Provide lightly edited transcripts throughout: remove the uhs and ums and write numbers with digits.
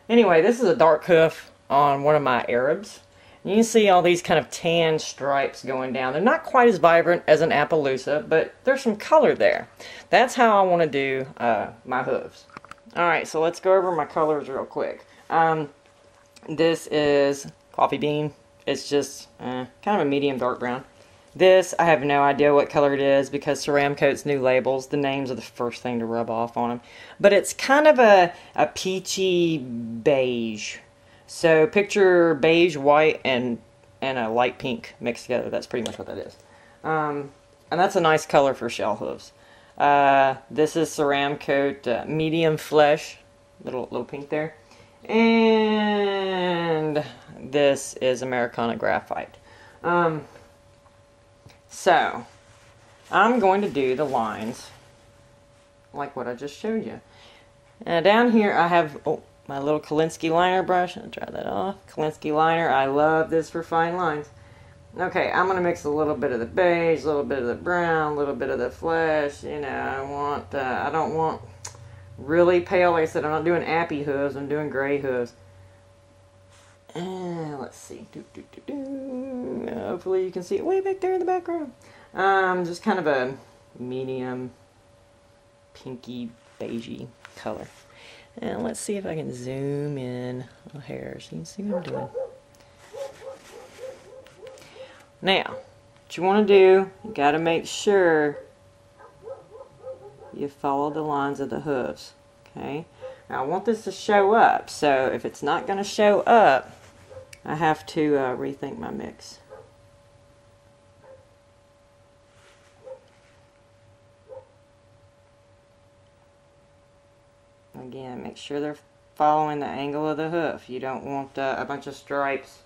Anyway, this is a dark hoof on one of my Arabs. You can see all these kind of tan stripes going down. They're not quite as vibrant as an Appaloosa, but there's some color there. That's how I want to do my hooves. Alright, so let's go over my colors real quick. This is coffee bean. It's just kind of a medium dark brown. This, I have no idea what color it is because Ceramcoat's new labels, the names are the first thing to rub off on them. But it's kind of a peachy beige. So picture beige, white, and a light pink mixed together. That's pretty much what that is. And that's a nice color for shell hooves. This is Ceramcoat medium flesh, little pink there. And this is Americana graphite. So, I'm going to do the lines like what I just showed you. And down here I have my little Kolinsky liner brush. I'll dry that off. Kolinsky liner. I love this for fine lines. Okay, I'm going to mix a little bit of the beige, a little bit of the brown, a little bit of the flesh. You know, I don't want really pale. Like I said, I'm not doing appy hooves. I'm doing gray hooves. And let's see. Hopefully you can see it way back there in the background. Just kind of a medium pinky beigey color. And let's see if I can zoom in a hair so you can see what I'm doing. Now, what you want to do, you got to make sure you follow the lines of the hooves. Okay? Now I want this to show up, so if it's not going to show up, I have to rethink my mix. Again, make sure they're following the angle of the hoof. You don't want a bunch of stripes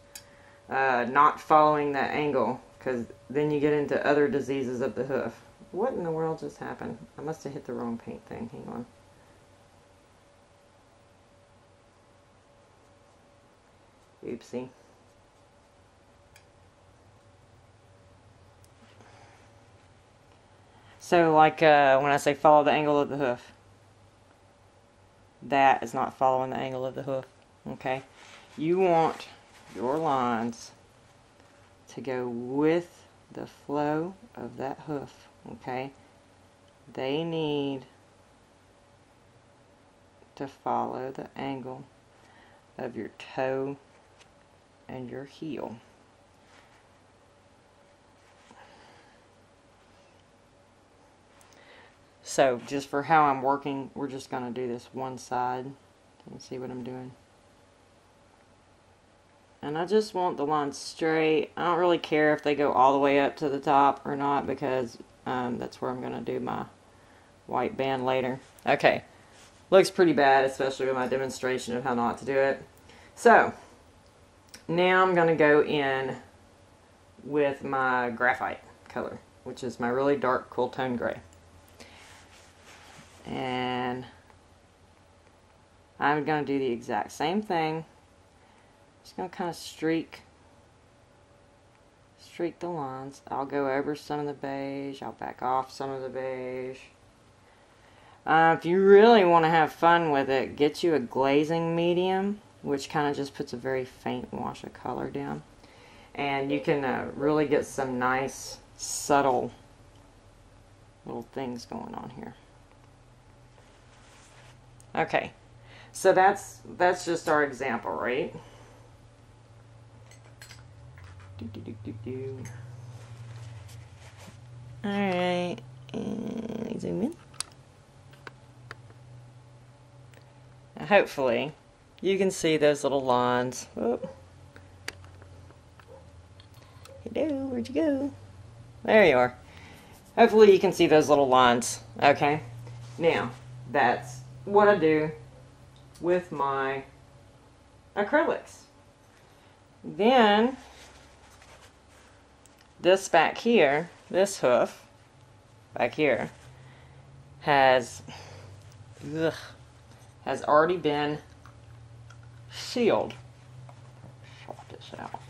not following that angle, because then you get into other diseases of the hoof. What in the world just happened? I must have hit the wrong paint thing. Hang on. Oopsie. So like when I say follow the angle of the hoof, that is not following the angle of the hoof. Okay? You want your lines to go with the flow of that hoof. Okay? They need to follow the angle of your toe and your heel. So just for how I'm working, we're just going to do this one side and see what I'm doing. And I just want the lines straight. I don't really care if they go all the way up to the top or not, because that's where I'm going to do my white band later. Okay, looks pretty bad, especially with my demonstration of how not to do it. So now I'm going to go in with my graphite color, which is my really dark cool tone gray. And I'm going to do the exact same thing. Just going to kind of streak the lines. I'll go over some of the beige. I'll back off some of the beige. If you really want to have fun with it, get you a glazing medium, which kind of just puts a very faint wash of color down. And you can really get some nice, subtle little things going on here. Okay, so that's just our example, right? Alright, and zoom in. Now hopefully you can see those little lines. Oh. Hello, where'd you go? There you are. Hopefully you can see those little lines. Okay, now that's what I do with my acrylics. Then this back here, this hoof back here has already been sealed. Sort this out.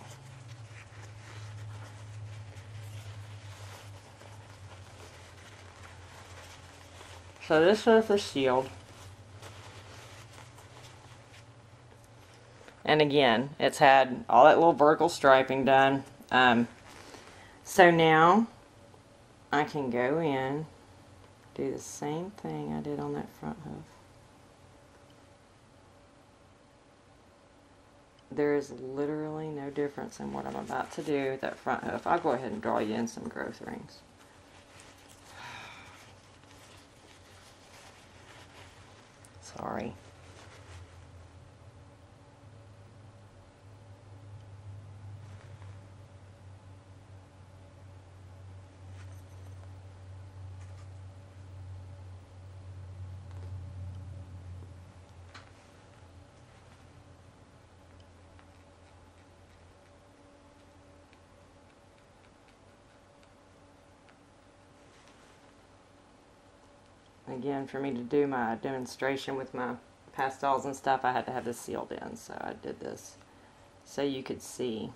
So this hoof is sealed. And again, it's had all that little vertical striping done. So now I can go in, do the same thing I did on that front hoof. There is literally no difference in what I'm about to do with that front hoof. I'll go ahead and draw you in some growth rings. Sorry. Again, for me to do my demonstration with my pastels and stuff, I had to have this sealed in, so I did this so you could see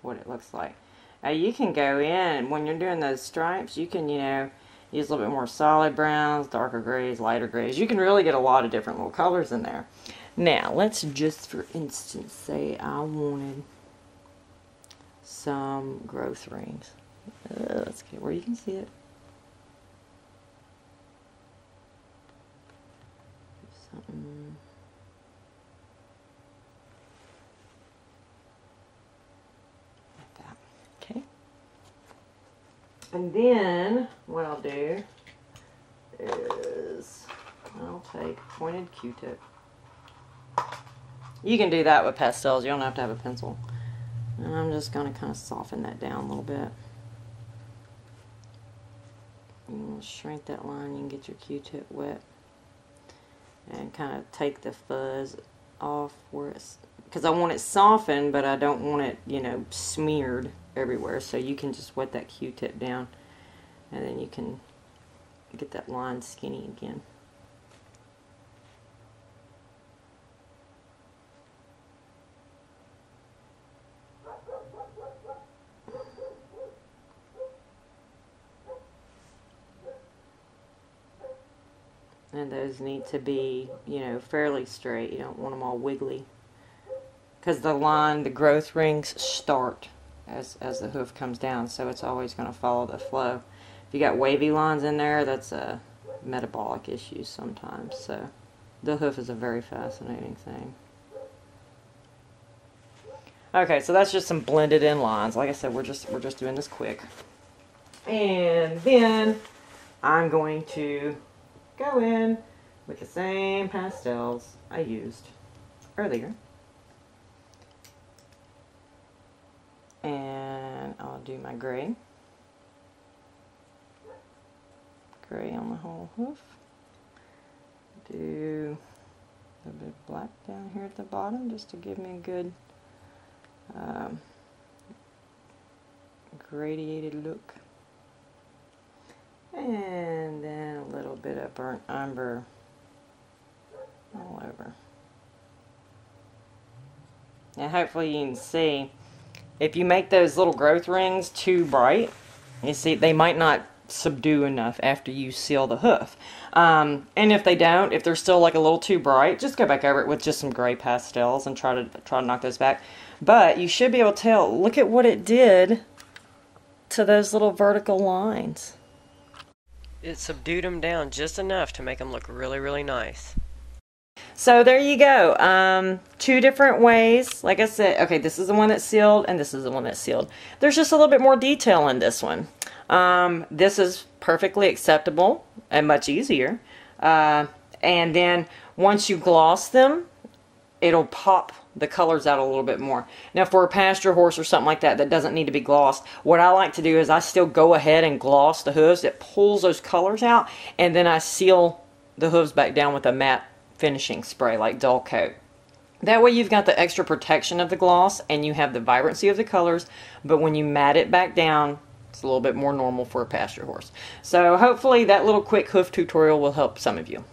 what it looks like. Now you can go in, when you're doing those stripes, you can, you know, use a little bit more solid browns, darker grays, lighter grays. You can really get a lot of different little colors in there. Now, let's just, for instance, say I wanted some growth rings. Let's get where you can see it. Something like that. Okay. And then what I'll do is I'll take pointed Q-tip. You can do that with pastels. You don't have to have a pencil. And I'm just going to kind of soften that down a little bit. You shrink that line. You can get your Q-tip wet. And kind of take the fuzz off where it's, because I want it softened, but I don't want it, you know, smeared everywhere. So you can just wet that Q-tip down, and then you can get that line skinny again. And those need to be, you know, fairly straight. You don't want them all wiggly. Because the line, the growth rings start as the hoof comes down. So it's always going to follow the flow. If you got wavy lines in there, that's a metabolic issue sometimes. So the hoof is a very fascinating thing. Okay, so that's just some blended in lines. Like I said, we're just doing this quick. And then I'm going to go in with the same pastels I used earlier. And I'll do my gray. Gray on the whole hoof. Do a bit of black down here at the bottom just to give me a good gradiated look. And then a little bit of burnt umber all over. Now hopefully you can see, if you make those little growth rings too bright, you see they might not subdue enough after you seal the hoof. And if they don't, if they're still like a little too bright, just go back over it with just some gray pastels and try to knock those back. But you should be able to tell, look at what it did to those little vertical lines. It subdued them down just enough to make them look really, really nice. So there you go. 2 different ways. Like I said, okay, this is the one that's sealed and this is the one that's sealed. There's just a little bit more detail in this one. This is perfectly acceptable and much easier. And then once you gloss them, it'll pop the colors out a little bit more. Now for a pasture horse or something like that that doesn't need to be glossed, what I like to do is I still go ahead and gloss the hooves. It pulls those colors out, and then I seal the hooves back down with a matte finishing spray like dull coat. That way you've got the extra protection of the gloss and you have the vibrancy of the colors, but when you matte it back down, it's a little bit more normal for a pasture horse. So hopefully that little quick hoof tutorial will help some of you.